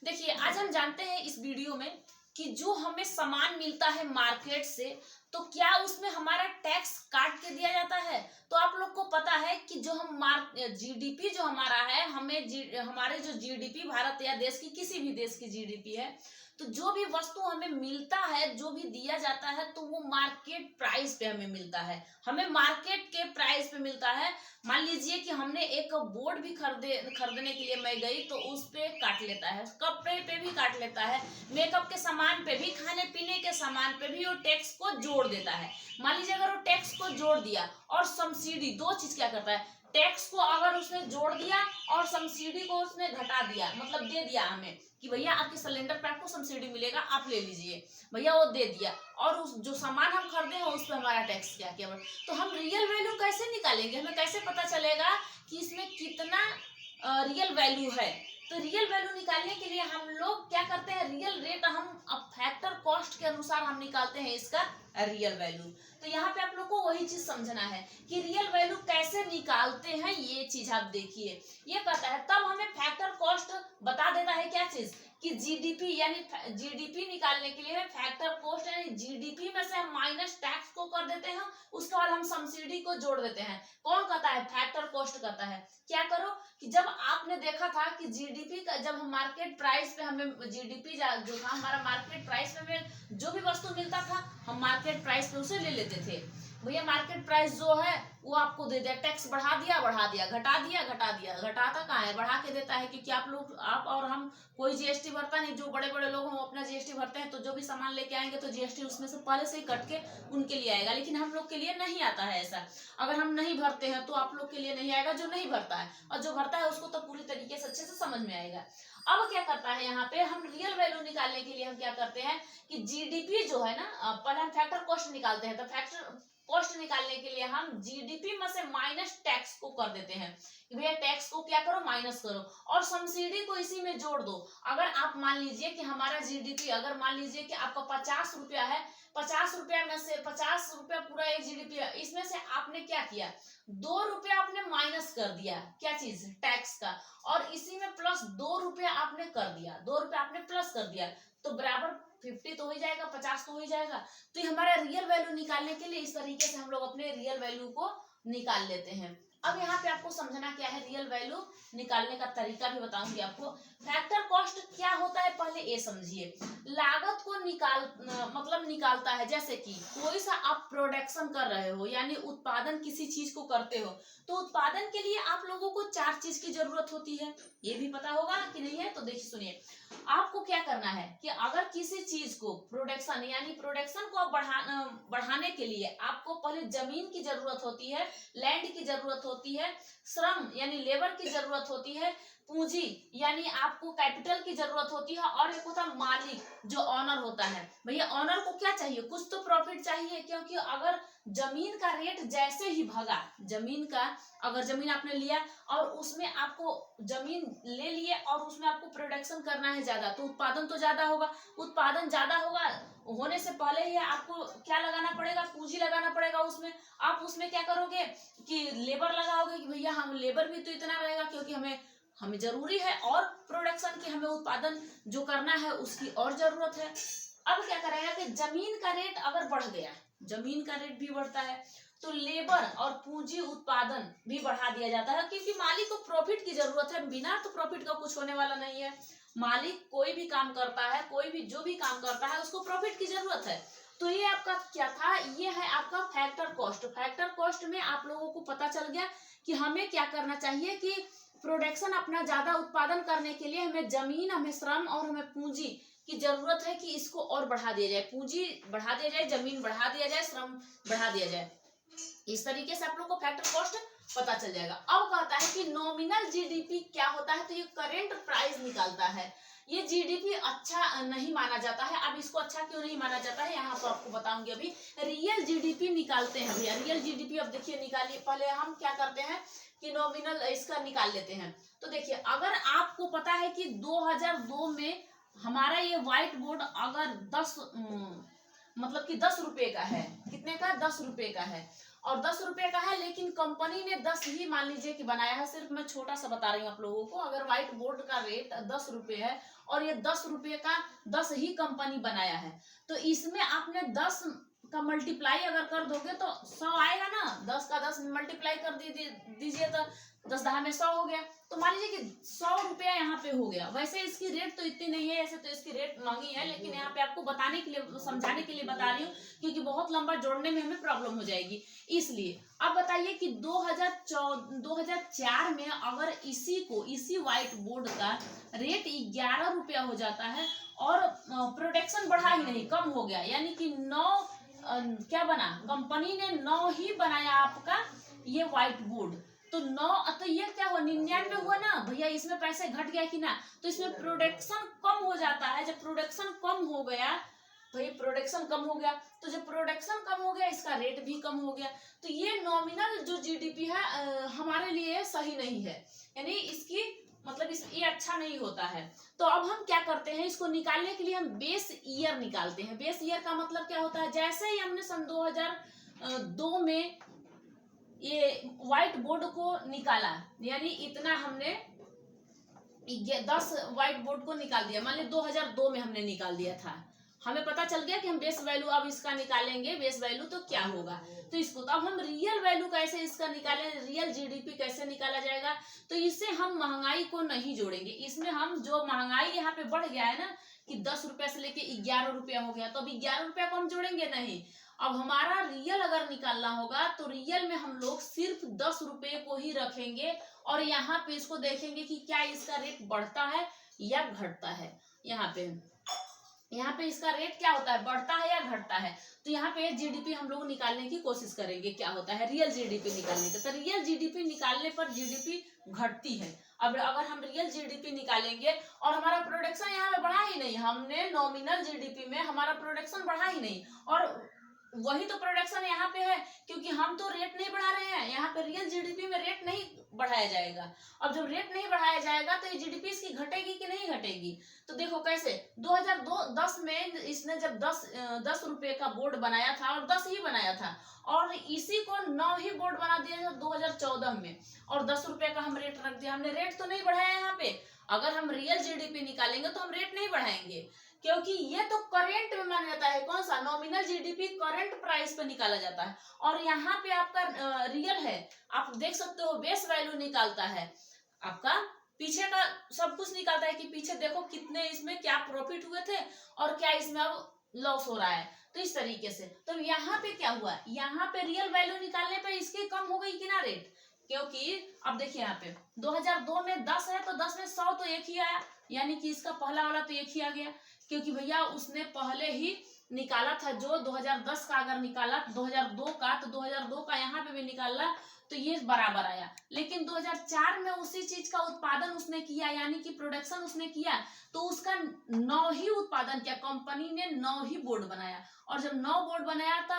देखिए, आज हम जानते हैं इस वीडियो में कि जो हमें सामान मिलता है मार्केट से, तो क्या उसमें हमारा टैक्स काट के दिया जाता है। तो आप लोग को पता है कि जो हम जीडीपी जो हमारा है, हमारे जो जीडीपी भारत या देश की किसी भी देश की जीडीपी है, तो जो भी वस्तु हमें मिलता है, जो भी दिया जाता है, तो वो मार्केट प्राइस पे हमें मिलता है। हमें मार्केट के प्राइस पे मिलता है। मान लीजिए कि हमने एक बोर्ड भी खरीदने के लिए मैं गई, तो उस पे काट लेता है, कपड़े पे भी काट लेता है, मेकअप के सामान पे भी, खाने पीने के सामान पे भी वो टैक्स को जोड़ देता है। मान लीजिए अगर वो टैक्स को जोड़ दिया और सब्सिडी, दो चीज क्या करता है, टैक्स को अगर उसने जोड़ दिया और सब्सिडी को उसने घटा दिया, मतलब दे दिया हमें कि भैया आपके सिलेंडर पे आपको सब्सिडी मिलेगा, आप ले लीजिए, भैया वो दे दिया, और उस जो सामान हम खरीदे हैं उस पर हमारा टैक्स क्या किया। तो हम रियल वैल्यू कैसे निकालेंगे, हमें कैसे पता चलेगा कि इसमें कितना रियल वैल्यू है। तो रियल वैल्यू निकालने के लिए हम लोग क्या करते हैं, रियल रेट हम अब फैक्टर कॉस्ट के अनुसार हम निकालते हैं इसका रियल वैल्यू। तो यहाँ पे आप लोग को वही चीज समझना है कि रियल वैल्यू कैसे निकालते हैं, ये चीज आप देखिए। ये कहता है तब हमें फैक्टर कॉस्ट बता देता है, क्या चीज कि जीडीपी, यानी जीडीपी निकालने के लिए फैक्टर कॉस्ट यानी जीडीपी में से हम माइनस टैक्स को कर देते हैं, उसके बाद हम सब्सिडी को जोड़ देते हैं। कौन कहता है, फैक्टर कॉस्ट कहता है। क्या करो कि जब आपने देखा था कि जीडीपी का, जब हम मार्केट प्राइस पे हमें जीडीपी जो था हमारा मार्केट प्राइस पे हमें जो भी वस्तु मिलता था, हम मार्केट प्राइस पे उसे ले लेते थे। भैया मार्केट प्राइस जो है वो आपको दे दिया, टैक्स बढ़ा दिया, घटा दिया, घटाता कहाँ है, बढ़ा के देता है, क्योंकि आप और हम कोई जीएसटी भरता नहीं। जो बड़े बड़े लोग हम अपना जीएसटी भरते हैं, तो जो भी सामान लेके आएंगे तो जीएसटी उसमें से पहले से ही कट के उनके लिए आएगा, लेकिन हम लोग के लिए नहीं आता है ऐसा। अगर हम नहीं भरते हैं तो आप लोग के लिए नहीं आएगा, जो नहीं भरता है, और जो भरता है उसको तो पूरी तरीके से अच्छे से समझ में आएगा। अब क्या करता है, यहाँ पे हम रियल वैल्यू निकालने के लिए हम क्या करते हैं कि जीडीपी जो है ना, पहले हम फैक्टर कॉस्ट निकालते हैं। तो फैक्टर कॉस्ट निकालने के लिए हम जीडीपी में से माइनस टैक्स को कर देते हैं कि भैया टैक्स को क्या करो, माइनस करो, और सब्सिडी को इसी में जोड़ दो। अगर आप मान लीजिए कि हमारा जीडीपी, अगर मान लीजिए कि आपका 50 रुपया है, 50 रुपया में से 50 रुपया पूरा एक जीडीपी है, इसमें से आपने क्या किया, 2 रुपया आपने माइनस कर दिया, क्या चीज, टैक्स का, और इसी में प्लस 2 रुपया आपने कर दिया, 2 रुपया आपने प्लस कर दिया, तो बराबर 50 तो हो जाएगा, 50 तो हो जाएगा। तो ये हमारा रियल वैल्यू निकालने के लिए इस तरीके से हम लोग अपने रियल वैल्यू को निकाल लेते हैं। अब यहाँ पे आपको समझना क्या है, रियल वैल्यू निकालने का तरीका भी बताऊंगी आपको। फैक्टर कॉस्ट क्या होता है, पहले ये समझिए। लागत को निकालता है, जैसे कि कोई सा आप प्रोडक्शन कर रहे हो, यानी उत्पादन किसी चीज को करते हो, तो उत्पादन के लिए आप लोगों को 4 चीज की जरूरत होती है, ये भी पता होगा कि नहीं है। तो देखिए सुनिए, आपको क्या करना है कि अगर किसी चीज को प्रोडक्शन, यानी प्रोडक्शन को बढ़ाने के लिए आपको पहले जमीन की जरूरत होती है, लैंड की जरूरत होती है, श्रम यानी लेबर की जरूरत होती है, पूंजी यानी आपको कैपिटल की जरूरत होती है, और एक होता है मालिक, जो ऑनर होता है। भैया ऑनर को क्या चाहिए, कुछ तो प्रॉफिट चाहिए, क्योंकि अगर जमीन का रेट जैसे ही भगा, अगर जमीन आपने लिया और उसमें आपको जमीन ले लिए और उसमें आपको प्रोडक्शन करना है ज्यादा, तो उत्पादन तो ज्यादा होगा। उत्पादन ज्यादा होगा होने से पहले ही आपको क्या लगाना पड़ेगा, पूंजी लगाना पड़ेगा उसमें। आप उसमें क्या करोगे कि लेबर लगाओगे कि भैया हम लेबर भी तो इतना रहेगा, क्योंकि हमें जरूरी है, और प्रोडक्शन की हमें उत्पादन जो करना है उसकी और जरूरत है। अब क्या करेगा कि जमीन का रेट अगर बढ़ गया, जमीन का रेट भी बढ़ता है, तो लेबर और पूंजी उत्पादन भी बढ़ा दिया जाता है, क्योंकि मालिक को प्रॉफिट की जरूरत है, बिना तो प्रॉफिट का कुछ होने वाला नहीं है। मालिक कोई भी काम करता है, कोई भी जो भी काम करता है, उसको प्रॉफिट की जरूरत है। तो ये आपका क्या था, ये है आपका फैक्टर कॉस्ट। फैक्टर कॉस्ट में आप लोगों को पता चल गया कि हमें क्या करना चाहिए कि प्रोडक्शन अपना ज्यादा उत्पादन करने के लिए हमें जमीन, हमें श्रम और हमें पूंजी की जरूरत है, कि इसको और बढ़ा दिया जाए, पूंजी बढ़ा दिया जाए, जमीन बढ़ा दिया जाए, श्रम बढ़ा दिया जाए। इस तरीके से आप लोग को फैक्टर कॉस्ट पता चल जाएगा। अब कहता है कि नॉमिनल जीडीपी क्या होता है, तो ये करेंट प्राइस निकालता है। ये जीडीपी अच्छा नहीं माना जाता है। अब इसको अच्छा क्यों नहीं माना जाता है, यहाँ पर आपको बताऊंगी। अभी रियल जीडीपी निकालते हैं भैया, रियल जीडीपी। अब देखिए निकालिए, पहले हम क्या करते हैं कि नॉमिनल इसका निकाल लेते हैं। तो देखिए, अगर आपको पता है कि 2002 में हमारा ये व्हाइट बोर्ड अगर मतलब कि 10 रुपए का है। कितने का? 10 रुपए का है। और 10 रुपए का है, लेकिन कंपनी ने 10 ही मान लीजिए कि बनाया है। सिर्फ मैं छोटा सा बता रही हूँ आप लोगों को। अगर व्हाइट बोर्ड का रेट 10 रुपए है और ये 10 रुपए का 10 ही कंपनी बनाया है, तो इसमें आपने 10 का मल्टीप्लाई अगर कर दोगे तो 100 आएगा ना। 10 का 10 मल्टीप्लाई कर दीजिए तो 10 10 में 100 हो गया। तो मान लीजिए कि 100 रुपया यहाँ पे हो गया। वैसे इसकी रेट तो इतनी नहीं है, ऐसे तो इसकी रेट महंगी है, लेकिन यहाँ पे आपको बताने के लिए, समझाने के लिए बता रही हूँ, क्योंकि बहुत लंबा जोड़ने में हमें प्रॉब्लम हो जाएगी इसलिए। अब बताइए कि 2004 में अगर इसी व्हाइट बोर्ड का रेट 11 रुपया हो जाता है और प्रोडक्शन बढ़ा ही नहीं, कम हो गया, यानी कि 9 क्या बना, कंपनी ने 9 ही बनाया आपका ये व्हाइट बोर्ड। तो 9, तो ये क्या हुआ, 99 हुआ ना भैया, इसमें पैसे घट गया कि ना। तो इसमें प्रोडक्शन कम हो जाता है। जब प्रोडक्शन कम हो गया, भाई प्रोडक्शन कम हो गया, तो जब प्रोडक्शन कम हो गया इसका रेट भी कम हो गया। तो ये नॉमिनल जो जीडीपी है हमारे लिए सही नहीं है, यानी इसकी मतलब ये अच्छा नहीं होता है। तो अब हम क्या करते हैं, इसको निकालने के लिए हम बेस ईयर निकालते हैं। बेस ईयर का मतलब क्या होता है, जैसे ही हमने सन 2002 में ये व्हाइट बोर्ड को निकाला, यानी इतना हमने 10 व्हाइट बोर्ड को निकाल दिया, मान ली 2002 में हमने निकाल दिया था, हमें पता चल गया कि हम बेस वैल्यू अब इसका निकालेंगे, बेस वैल्यू तो क्या होगा। तो इसको तो अब हम रियल वैल्यू कैसे इसका निकालें, रियल जीडीपी कैसे निकाला जाएगा। तो इससे हम महंगाई को नहीं जोड़ेंगे, इसमें हम जो महंगाई यहाँ पे बढ़ गया है ना कि 10 रुपया से लेके 11 रुपया हो गया, तो अब 11 रुपया को हम जोड़ेंगे नहीं। अब हमारा रियल अगर निकालना होगा तो रियल में हम लोग सिर्फ 10 रुपये को ही रखेंगे और यहाँ पे इसको देखेंगे कि क्या इसका रेट बढ़ता है या घटता है। यहाँ पे इसका रेट क्या होता है, बढ़ता है या घटता है। तो यहाँ पे जीडीपी हम लोग निकालने की कोशिश करेंगे, क्या होता है रियल जीडीपी निकालने का। तो रियल जीडीपी निकालने पर जीडीपी घटती है। अब अगर हम रियल जीडीपी निकालेंगे और हमारा प्रोडक्शन यहाँ पे बढ़ा ही नहीं, हमने नॉमिनल जीडीपी में हमारा प्रोडक्शन बढ़ा ही नहीं, और वही तो प्रोडक्शन यहाँ पे है, क्योंकि हम तो रेट नहीं बढ़ा रहे हैं। यहाँ पे रियल जीडीपी में रेट नहीं बढ़ाया जाएगा। अब जब रेट नहीं बढ़ाया जाएगा तो ये जीडीपी इसकी घटेगी कि नहीं घटेगी। तो देखो कैसे 2010 में इसने जब 10 रुपए का बोर्ड बनाया था और 10 ही बनाया था, और इसी को 9 ही बोर्ड बना दिया था 2014 में, और 10 रुपए का हम रेट रख दिया। हमने रेट तो नहीं बढ़ाया यहाँ पे। अगर हम रियल जीडीपी निकालेंगे तो हम रेट नहीं बढ़ाएंगे, क्योंकि ये तो करेंट में माना जाता है। कौन सा, नॉमिनल जीडीपी करंट प्राइस पे निकाला जाता है, और यहाँ पे आपका रियल है। आप देख सकते हो बेस वैल्यू निकालता है, आपका पीछे का सब कुछ निकालता है कि पीछे देखो कितने इसमें क्या प्रॉफिट हुए थे और क्या इसमें अब लॉस हो रहा है। तो इस तरीके से तो यहाँ पे क्या हुआ, यहाँ पे रियल वैल्यू निकालने पे इसकी कम हो गई कि ना रेट, क्योंकि अब देखिए यहाँ पे 2002 में 10 है तो 10 में 100 तो एक ही आया, यानी कि इसका पहला वाला तो एक ही आ गया, क्योंकि भैया उसने पहले ही निकाला था। जो 2010 का अगर निकाला 2002 का, तो 2002 का यहाँ पे भी निकाला तो ये बराबर आया। लेकिन 2004 में उसी चीज का उत्पादन उसने किया, यानी कि प्रोडक्शन उसने किया, तो उसका 9 ही उत्पादन किया, कंपनी ने 9 ही बोर्ड बनाया, और जब 9 बोर्ड बनाया तो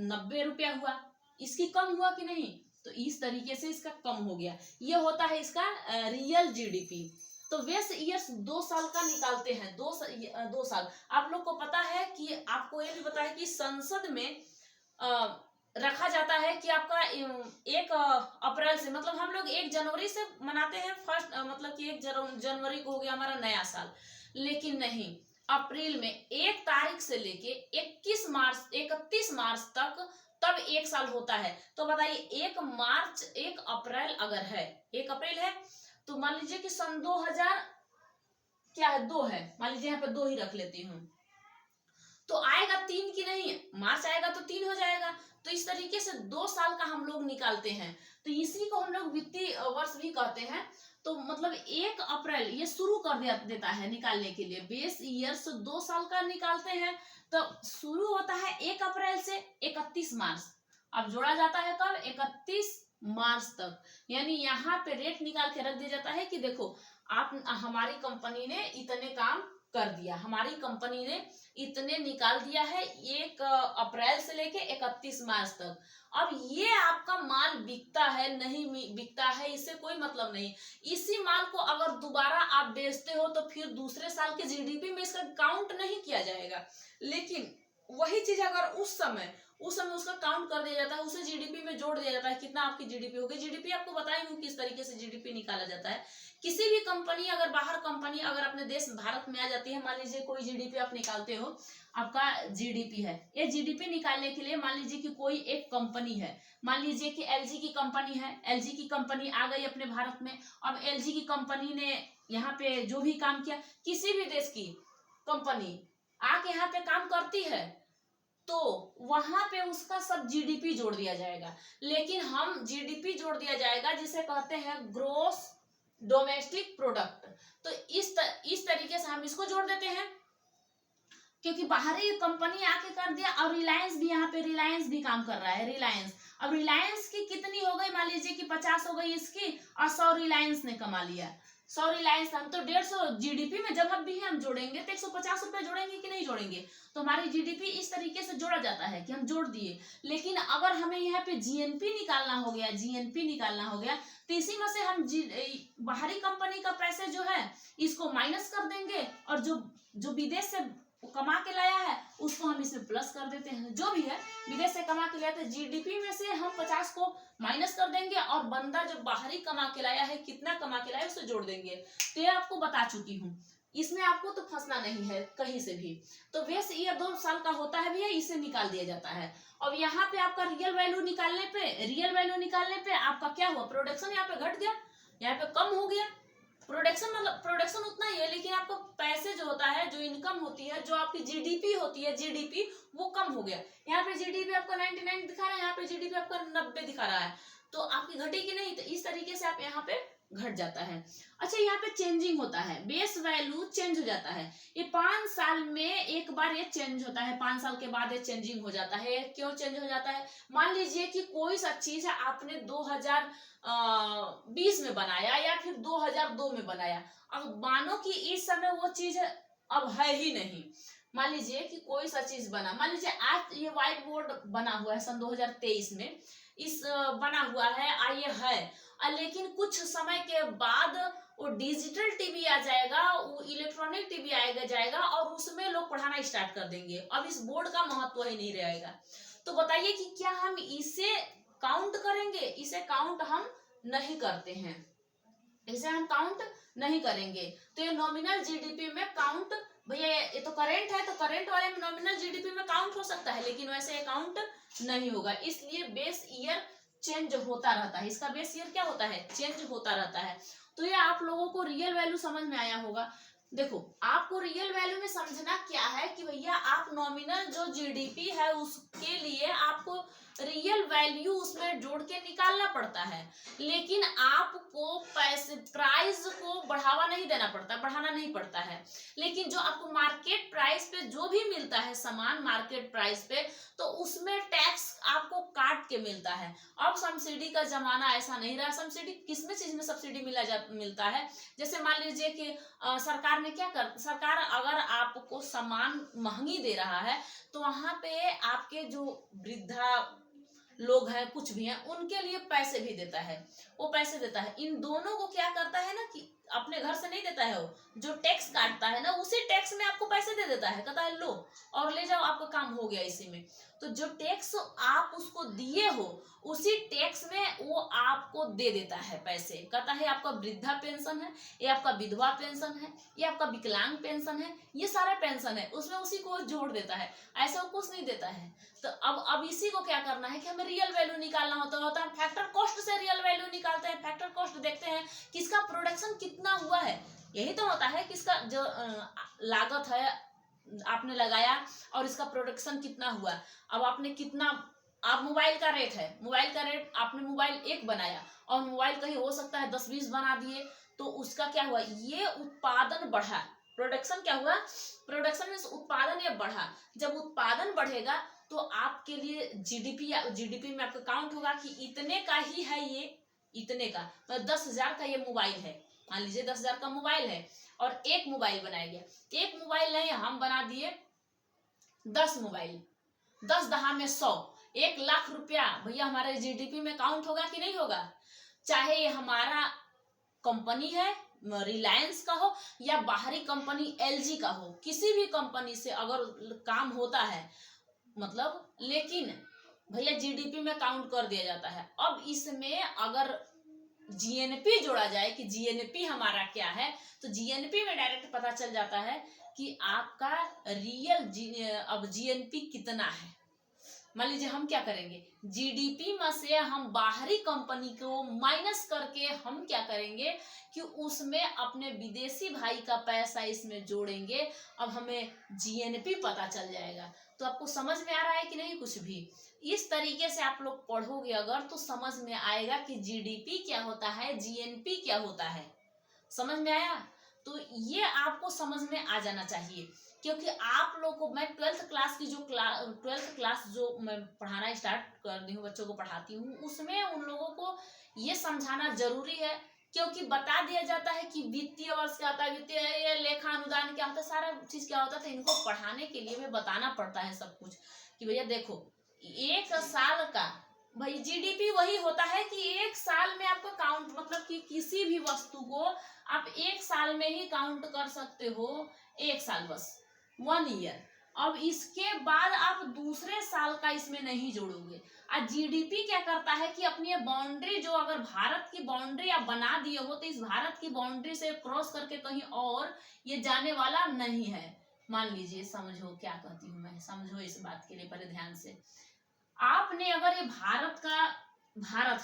90 रुपया हुआ। इसकी कम हुआ कि नहीं, तो इस तरीके से इसका कम हो गया। ये होता है इसका रियल जीडीपी। तो बेस ईयर्स 2 साल का निकालते हैं, 2 साल। आप लोग को पता है कि आपको ये भी पता है कि संसद में रखा जाता है कि आपका 1 अप्रैल से, मतलब हम लोग 1 जनवरी से मनाते हैं फर्स्ट, मतलब कि 1 जनवरी को हो गया हमारा नया साल, लेकिन नहीं, अप्रैल में 1 तारीख से लेके 31 मार्च तक तब 1 साल होता है। तो बताइए 1 अप्रैल अगर है, 1 अप्रैल है, तो मान लीजिए कि सन 2000 क्या है, 2 है, मान लीजिए यहाँ पे 2 ही रख लेती हूँ, तो आएगा 3 की नहीं, मार्च आएगा तो 3 हो जाएगा। तो इस तरीके से 2 साल का हम लोग निकालते हैं। तो इसी को हम लोग वित्तीय वर्ष भी कहते हैं। तो मतलब 1 अप्रैल ये शुरू कर देता है निकालने के लिए। बेस ईयर्स 2 साल का निकालते हैं, तो शुरू होता है 1 अप्रैल से 31 मार्च। अब जोड़ा जाता है कब, 31 मार्च तक। यानी यहाँ पे रेट निकाल के रख दिया जाता है कि देखो आप, हमारी कंपनी ने इतने काम कर दिया, हमारी कंपनी ने इतने निकाल दिया है 1 अप्रैल से लेके 31 मार्च तक। अब ये आपका माल बिकता है नहीं बिकता है, इससे कोई मतलब नहीं। इसी माल को अगर दोबारा आप बेचते हो तो फिर दूसरे साल के जीडीपी में इसका काउंट नहीं किया जाएगा। लेकिन वही चीज अगर उस समय उसका काउंट कर दिया जाता है, उसे जीडीपी में जोड़ दिया जाता है, कितना आपकी जीडीपी होगी। जीडीपी आपको बताई हूँ किस तरीके से जीडीपी निकाला जाता है। किसी भी कंपनी अगर बाहर कंपनी अगर अपने देश भारत में आ जाती है, मान लीजिए कोई जीडीपी आप निकालते हो, आपका जीडीपी है, ये जीडीपी निकालने के लिए मान लीजिए कि कोई एक कंपनी है, मान लीजिए कि एलजी की कंपनी है, एलजी की कंपनी आ गई अपने भारत में। अब एलजी की कंपनी ने यहाँ पे जो भी काम किया, किसी भी देश की कंपनी आके यहाँ पे काम करती है तो वहां पे उसका सब जीडीपी जोड़ दिया जाएगा। लेकिन हम जीडीपी जोड़ दिया जाएगा जिसे कहते हैं ग्रोस डोमेस्टिक प्रोडक्ट। तो इस तरीके से हम इसको जोड़ देते हैं, क्योंकि बाहरी कंपनी आके कर दिया। और रिलायंस भी यहाँ पे, रिलायंस भी काम कर रहा है, रिलायंस। अब रिलायंस की कितनी हो गई, मान लीजिए कि 50 हो गई इसकी, और 100 रिलायंस ने कमा लिया। 100 रिलायंस, हम तो 150 जीडीपी में जब भी हम जोड़ेंगे तो 150 रुपए जोड़ेंगे कि नहीं जोड़ेंगे। तो हमारी जीडीपी इस तरीके से जोड़ा जाता है कि हम जोड़ दिए। लेकिन अगर हमें यहाँ पे जीएनपी निकालना हो गया, जीएनपी निकालना हो गया, तो इसी में से हम बाहरी कंपनी का पैसे जो है इसको माइनस कर देंगे, और जो विदेश से कमा के लाया है उसको हम इसमें प्लस कर देते हैं। जो भी है विदेश से कमा के लाया था, जीडीपी में से हम 50 को माइनस कर देंगे, और बंदा जो बाहरी कमा के लाया है, कितना कमा के लाया है, उसे जोड़ देंगे। तो ये आपको बता चुकी हूँ, इसमें आपको तो फंसना नहीं है कहीं से भी। तो बेस ईयर 2 साल का होता है भैया, इसे निकाल दिया जाता है। अब यहाँ पे आपका रियल वैल्यू निकालने पे आपका क्या हुआ, प्रोडक्शन यहाँ पे घट गया, यहाँ पे कम हो गया। प्रोडक्शन मतलब प्रोडक्शन उतना ही है, लेकिन आपको पैसे जो होता है, जो इनकम होती है, जो आपकी जीडीपी होती है, जीडीपी वो कम हो गया। यहाँ पे जीडीपी आपका 99 दिखा रहा है, यहाँ पे जीडीपी आपका 90 दिखा रहा है, तो आपकी घटेगी नहीं। तो इस तरीके से आप यहाँ पे घट जाता है। अच्छा, यहाँ पे चेंजिंग होता है, बेस वैल्यू चेंज हो जाता है। ये 5 साल में एक बार ये चेंज होता है, 5 साल के बाद ये चेंजिंग हो जाता है। क्यों चेंज हो जाता है, मान लीजिए कि कोई सा चीज है आपने 2020 में बनाया या फिर 2002 में बनाया। अब मानो कि इस समय वो चीज अब है ही नहीं। मान लीजिए कि कोई सा चीज बना, मान लीजिए आज ये व्हाइट बोर्ड बना हुआ है सन 2023 में, इस बना हुआ है, आइए है, लेकिन कुछ समय के बाद वो डिजिटल टीवी आ जाएगा, वो इलेक्ट्रॉनिक टीवी आएगा जाएगा, और उसमें लोग पढ़ाना स्टार्ट कर देंगे। अब इस बोर्ड का महत्व ही नहीं रहेगा। तो बताइए कि क्या हम इसे काउंट करेंगे, इसे काउंट हम नहीं करते हैं, इसे हम काउंट नहीं करेंगे। तो ये नॉमिनल जीडीपी में काउंट, भैया ये तो करेंट है, तो करेंट वाले में नॉमिनल जीडीपी में काउंट हो सकता है, लेकिन वैसे काउंट नहीं होगा। इसलिए बेस ईयर चेंज होता रहता है, इसका बेस ईयर क्या होता है, चेंज होता रहता है। तो ये आप लोगों को रियल वैल्यू समझ में आया होगा। देखो, आपको रियल वैल्यू में समझना क्या है कि भैया आप नॉमिनल जो जीडीपी है उसके लिए आपको रियल वैल्यू उसमें जोड़ के निकालना पड़ता है, लेकिन आपको पैसे प्राइस को बढ़ावा नहीं देना पड़ता, बढ़ाना नहीं पड़ता है। लेकिन जो आपको मार्केट प्राइस पे जो भी मिलता है सामान, मार्केट प्राइस पे, तो उसमें टैक्स आपको काट के मिलता है। अब सब्सिडी का जमाना ऐसा नहीं रहा। सब्सिडी किसमें चीज में सब्सिडी मिलता है, जैसे मान लीजिए कि सरकार ने सरकार अगर आपको सामान महंगी दे रहा है, तो वहां पे आपके जो वृद्धा लोग हैं, कुछ भी हैं, उनके लिए पैसे भी देता है, वो पैसे देता है। इन दोनों को क्या करता है ना कि अपने घर से नहीं देता है, वो जो टैक्स काटता है ना, उसी टैक्स में आपको पैसे दे देता है, कहता है लो और ले जाओ, आपका काम हो गया इसी में। तो जो टैक्स आप उसको दिए हो, उसी टैक्स में वो आपको दे देता है पैसे, कहता है आपका वृद्धा पेंशन है, ये आपका विधवा पेंशन है, ये आपका विकलांग पेंशन है, ये सारा पेंशन है, उसमें उसी को जोड़ देता है, ऐसा वो कुछ नहीं देता है। तो अब इसी को क्या करना है कि हमें रियल वैल्यू निकालना होता है। फैक्टर कॉस्ट से रियल वैल्यू निकालते हैं। फैक्टर कॉस्ट देखते हैं किसका प्रोडक्शन कितना हुआ है, यही तो होता है किसका जो लागत है आपने लगाया और इसका प्रोडक्शन कितना हुआ। अब आपने कितना, आप मोबाइल का रेट है, मोबाइल का रेट आपने मोबाइल 1 बनाया और मोबाइल कहीं हो सकता है 10-20 बना दिए, तो उसका क्या हुआ, ये उत्पादन बढ़ा। प्रोडक्शन क्या हुआ, प्रोडक्शन में उत्पादन ये बढ़ा। जब उत्पादन बढ़ेगा तो आपके लिए जीडीपी में आपका काउंट होगा कि इतने का ही है ये, इतने का, मतलब 10,000 का ये मोबाइल है, मान लीजिए 10,000 का मोबाइल है और एक मोबाइल बनाया गया। एक मोबाइल नहीं, हम बना दिए 10 मोबाइल, 10 दहा में 100, 1,00,000 रुपया भैया हमारे जीडीपी में काउंट होगा कि नहीं होगा। चाहे ये हमारा कंपनी है रिलायंस का हो या बाहरी कंपनी एलजी का हो, किसी भी कंपनी से अगर काम होता है मतलब लेकिन भैया जीडीपी में काउंट कर दिया जाता है। अब इसमें अगर जीएनपी जोड़ा जाए कि जीएनपी हमारा क्या है, तो जीएनपी में डायरेक्ट पता चल जाता है कि आपका रियल अब जीएनपी कितना है। मान लीजिए हम क्या करेंगे, जीडीपी में से हम बाहरी कंपनी को माइनस करके हम क्या करेंगे कि उसमें अपने विदेशी भाई का पैसा इसमें जोड़ेंगे। अब हमें जीएनपी पता चल जाएगा। तो आपको समझ में आ रहा है कि नहीं? कुछ भी इस तरीके से आप लोग पढ़ोगे अगर तो समझ में आएगा कि जीडीपी क्या होता है, जीएनपी क्या होता है। समझ में आया? तो ये आपको समझ में आ जाना चाहिए, क्योंकि आप लोग को मैं ट्वेल्थ क्लास जो मैं पढ़ाना स्टार्ट कर रही हूँ, बच्चों को पढ़ाती हूँ, उसमें उन लोगों को ये समझाना जरूरी है, क्योंकि बता दिया जाता है कि वित्तीय वर्ष क्या होता है, वित्तीय लेखा अनुदान क्या होता है, सारा चीज क्या होता है। इनको पढ़ाने के लिए में बताना पड़ता है सब कुछ कि भैया देखो एक साल का भाई जीडीपी वही होता है कि एक साल में आपको काउंट, मतलब कि किसी भी वस्तु को आप एक साल में ही काउंट कर सकते हो, एक साल बस 1 ईयर। अब इसके बाद आप दूसरे साल का इसमें नहीं जोड़ोगे। आज जीडीपी क्या करता है कि अपनी बाउंड्री, जो अगर भारत की बाउंड्री आप बना दिए हो तो इस भारत की बाउंड्री से क्रॉस करके कहीं और ये जाने वाला नहीं है। मान लीजिए, समझो क्या कहती हूँ मैं, समझो इस बात के लिए पहले ध्यान से। आपने अगर ये भारत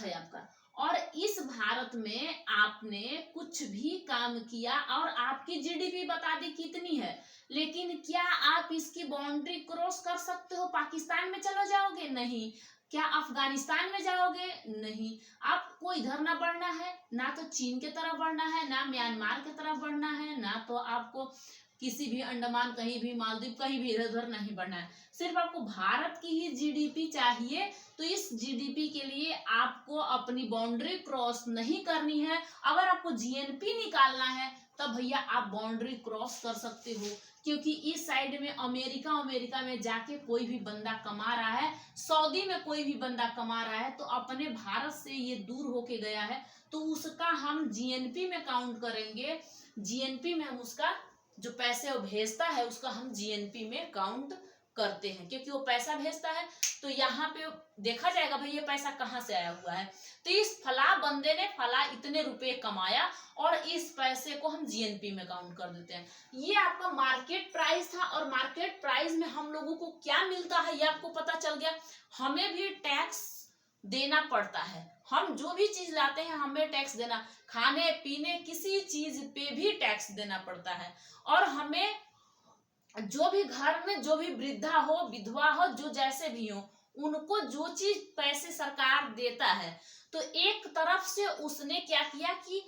है आपका, और इस भारत में आपने कुछ भी काम किया और आपकी जीडीपी बता दी कितनी है, लेकिन क्या आप इसकी बाउंड्री क्रॉस कर सकते हो? पाकिस्तान में चलो जाओगे? नहीं। क्या अफगानिस्तान में जाओगे? नहीं। आपको इधर ना बढ़ना है, ना तो चीन की तरफ बढ़ना है, ना म्यांमार की तरफ बढ़ना है, ना तो आपको किसी भी अंडमान, कहीं भी मालदीव, कहीं भी इधर उधर नहीं बढ़ना है। सिर्फ आपको भारत की ही जीडीपी चाहिए। तो इस जीडीपी के लिए आपको अपनी बाउंड्री क्रॉस नहीं करनी है। अगर आपको जीएनपी निकालना है तब भैया आप बाउंड्री क्रॉस कर सकते हो, क्योंकि इस साइड में अमेरिका में जाके कोई भी बंदा कमा रहा है, सऊदी में कोई भी बंदा कमा रहा है, तो अपने भारत से ये दूर होके गया है, तो उसका हम जीएनपी में काउंट करेंगे। जीएनपी में हम उसका जो पैसे वो भेजता है उसका हम जीएनपी में काउंट करते हैं, क्योंकि वो पैसा भेजता है। तो यहाँ पे देखा जाएगा भाई ये पैसा कहाँ से आया हुआ है, तो इस फला बंदे ने फला इतने रुपए कमाया और इस पैसे को हम जीएनपी में काउंट कर देते हैं। ये आपका मार्केट प्राइस था, और मार्केट प्राइस में हम लोगों को क्या मिलता है ये आपको पता चल गया। हमें भी टैक्स देना पड़ता है, हम जो भी चीज लाते हैं हमें टैक्स देना, खाने पीने किसी चीज पे भी टैक्स देना पड़ता है। और हमें जो भी घर में जो भी वृद्धा हो, विधवा हो, जो जैसे भी हो, उनको जो चीज पैसे सरकार देता है, तो एक तरफ से उसने क्या किया कि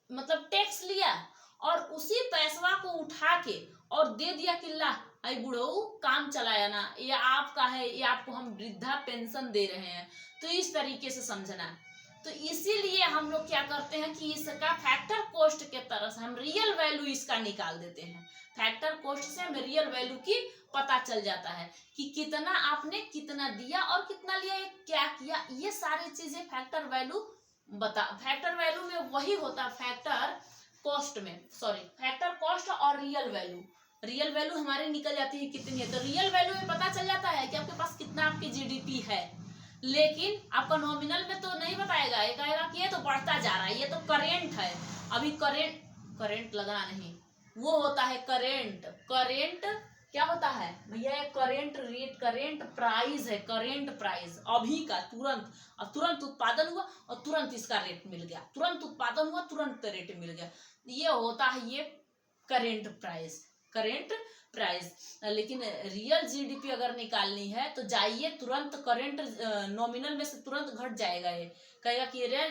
मतलब टैक्स लिया और उसी पैसवा को उठा के और दे दिया कि ला आई बुढ़ऊ काम चलाया ना, ये आपका है, ये आपको हम वृद्धा पेंशन दे रहे हैं। तो इस तरीके से समझना। तो इसीलिए हम लोग क्या करते हैं कि इसका फैक्टर कॉस्ट के तरह से हम रियल वैल्यू इसका निकाल देते हैं। फैक्टर कॉस्ट से हमें रियल वैल्यू की पता चल जाता है कि कितना आपने कितना दिया और कितना लिया, ये क्या किया, ये सारी चीजें फैक्टर वैल्यू में वही होता, फैक्टर कॉस्ट में, फैक्टर कॉस्ट और रियल वैल्यू हमारी निकल जाती है कितनी है। तो रियल वैल्यू में पता चल जाता है कि आपके पास कितना आपकी जीडीपी है, लेकिन आपका नॉमिनल में तो नहीं बताएगा, ये कहेगा कि ये तो बढ़ता जा रहा है, ये तो करेंट है। अभी करेंट लगना नहीं, वो होता है करेंट क्या होता है भैया? करेंट रेट, करेंट प्राइस है, करेंट प्राइस अभी का, तुरंत उत्पादन हुआ और तुरंत इसका रेट मिल गया, तुरंत उत्पादन हुआ तुरंत रेट मिल गया, ये होता है ये करेंट प्राइस। लेकिन रियल जीडीपी अगर निकालनी है तो जाइए तुरंत करेंट नॉमिनल में से तुरंत घट जाएगा, ये कहेगा कि रे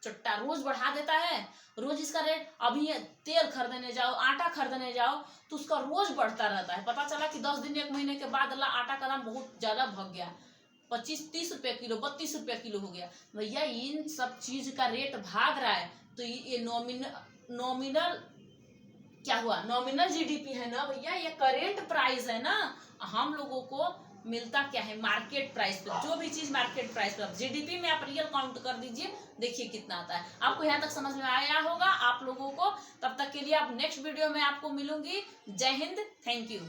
चट्टा रोज बढ़ा देता है, रोज इसका रेट, अभी तेल खरीदने जाओ, आटा खरीदने जाओ तो उसका रोज बढ़ता रहता है। पता चला कि 10 दिन 1 महीने के बाद आटा का दाम बहुत ज्यादा भग गया, 25-30 रुपए किलो, 32 रुपए किलो हो गया। भैया इन सब चीज का रेट भाग रहा है, तो ये नॉमिनल क्या हुआ? नॉमिनल जीडीपी है ना भैया, ये करेंट प्राइस है ना। हम लोगों को मिलता क्या है? मार्केट प्राइस पे, जो भी चीज मार्केट प्राइस पे। जीडीपी में आप रियल काउंट कर दीजिए, देखिए कितना आता है। आपको यहाँ तक समझ में आया होगा आप लोगों को। तब तक के लिए आप नेक्स्ट वीडियो में आपको मिलूंगी। जय हिंद, थैंक यू।